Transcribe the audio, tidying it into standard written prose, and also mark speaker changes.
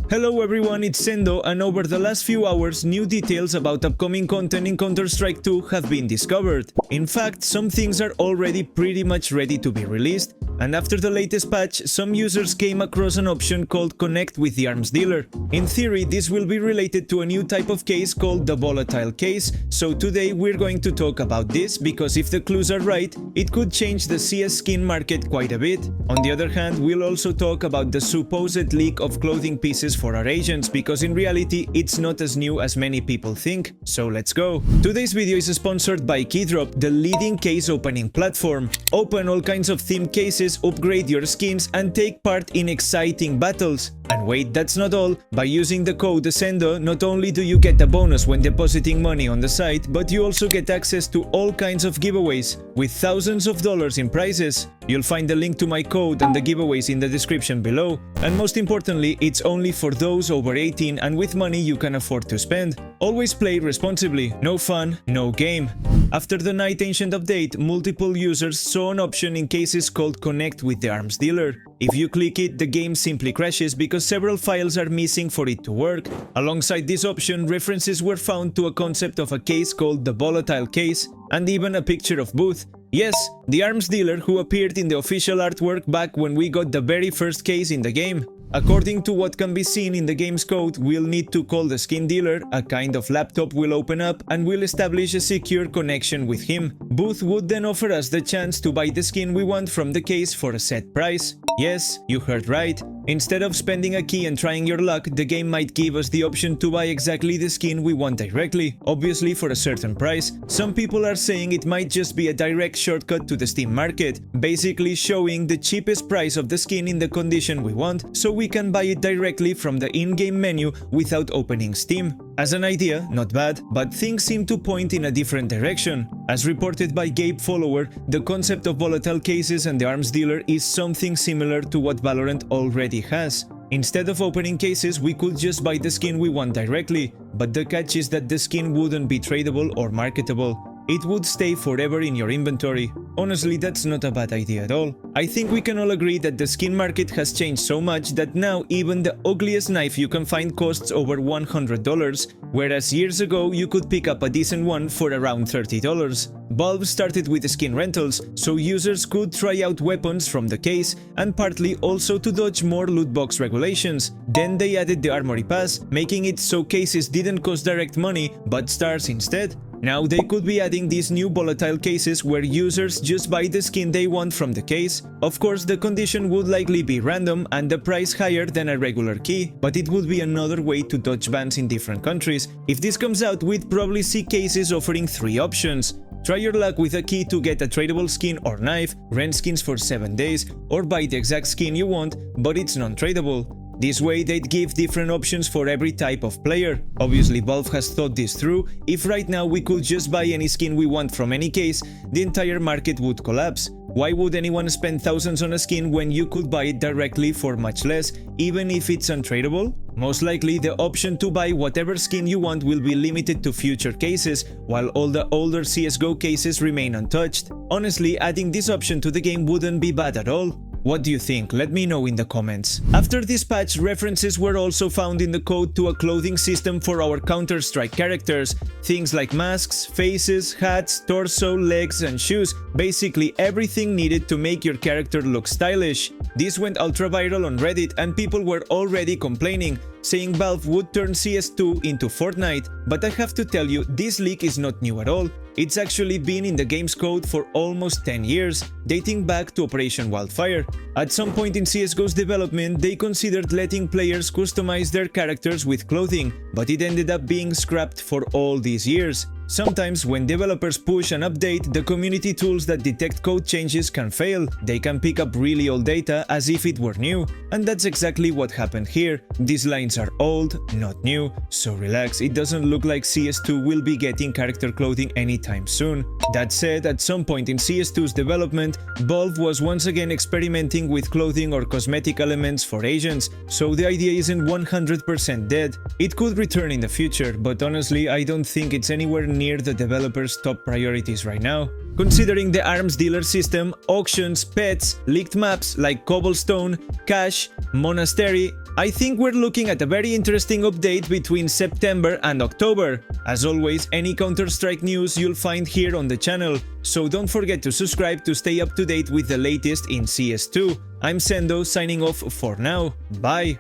Speaker 1: Hello everyone, it's Sendoh, and over the last few hours, new details about upcoming content in Counter-Strike 2 have been discovered. In fact, some things are already pretty much ready to be released, and after the latest patch, some users came across an option called Connect with the Arms Dealer. In theory, this will be related to a new type of case called the Volatile Case, so today we're going to talk about this because if the clues are right, it could change the CS skin market quite a bit. On the other hand, we'll also talk about the supposed leak of clothing pieces for our agents, because in reality it's not as new as many people think. So let's go! Today's video is sponsored by Keydrop, the leading case opening platform. Open all kinds of themed cases, upgrade your skins, and take part in exciting battles. And wait, that's not all. By using the code sendoh, not only do you get a bonus when depositing money on the site, but you also get access to all kinds of giveaways, with thousands of dollars in prizes. You'll find the link to my code and the giveaways in the description below. And most importantly, it's only for those over 18 and with money you can afford to spend. Always play responsibly, no fun, no game. After the Night Ancient update, multiple users saw an option in cases called Connect with the Arms Dealer. If you click it, the game simply crashes because several files are missing for it to work. Alongside this option, references were found to a concept of a case called the Volatile Case, and even a picture of Booth. Yes, the arms dealer who appeared in the official artwork back when we got the very first case in the game. According to what can be seen in the game's code, we'll need to call the skin dealer, a kind of laptop will open up, and we'll establish a secure connection with him. Booth would then offer us the chance to buy the skin we want from the case for a set price. Yes, you heard right. Instead of spending a key and trying your luck, the game might give us the option to buy exactly the skin we want directly, obviously for a certain price. Some people are saying it might just be a direct shortcut to the Steam market, basically showing the cheapest price of the skin in the condition we want, so we can buy it directly from the in-game menu without opening Steam. As an idea, not bad, but things seem to point in a different direction. As reported by Gabe Follower, the concept of volatile cases and the arms dealer is something similar to what Valorant already has. Instead of opening cases, we could just buy the skin we want directly, but the catch is that the skin wouldn't be tradable or marketable. It would stay forever in your inventory. Honestly, that's not a bad idea at all. I think we can all agree that the skin market has changed so much that now even the ugliest knife you can find costs over $100, whereas years ago you could pick up a decent one for around $30. Valve started with skin rentals, so users could try out weapons from the case, and partly also to dodge more loot box regulations. Then they added the Armory Pass, making it so cases didn't cost direct money, but stars instead. Now they could be adding these new volatile cases where users just buy the skin they want from the case. Of course, the condition would likely be random and the price higher than a regular key, but it would be another way to dodge bans in different countries. If this comes out, we'd probably see cases offering 3 options. Try your luck with a key to get a tradable skin or knife, rent skins for 7 days, or buy the exact skin you want, but it's non-tradable. This way they'd give different options for every type of player. Obviously Valve has thought this through. If right now we could just buy any skin we want from any case, the entire market would collapse. Why would anyone spend thousands on a skin when you could buy it directly for much less, even if it's untradeable? Most likely the option to buy whatever skin you want will be limited to future cases, while all the older CSGO cases remain untouched. Honestly, adding this option to the game wouldn't be bad at all. What do you think? Let me know in the comments. After this patch, references were also found in the code to a clothing system for our Counter-Strike characters. Things like masks, faces, hats, torso, legs and shoes. Basically everything needed to make your character look stylish. This went ultra viral on Reddit and people were already complaining, saying Valve would turn CS2 into Fortnite. But I have to tell you, this leak is not new at all. It's actually been in the game's code for almost 10 years, dating back to Operation Wildfire. At some point in CSGO's development, they considered letting players customize their characters with clothing, but it ended up being scrapped for all these years. Sometimes when developers push an update, the community tools that detect code changes can fail. They can pick up really old data as if it were new. And that's exactly what happened here. These lines are old, not new, so relax, it doesn't look like CS2 will be getting character clothing anytime soon. That said, at some point in CS2's development, Valve was once again experimenting with clothing or cosmetic elements for agents, so the idea isn't 100% dead. It could return in the future, but honestly I don't think it's anywhere near the developers' top priorities right now. Considering the arms dealer system, auctions, pets, leaked maps like Cobblestone, Cache, Monastery, I think we're looking at a very interesting update between September and October. As always, any Counter-Strike news you'll find here on the channel, so don't forget to subscribe to stay up to date with the latest in CS2. I'm Sendoh signing off for now. Bye!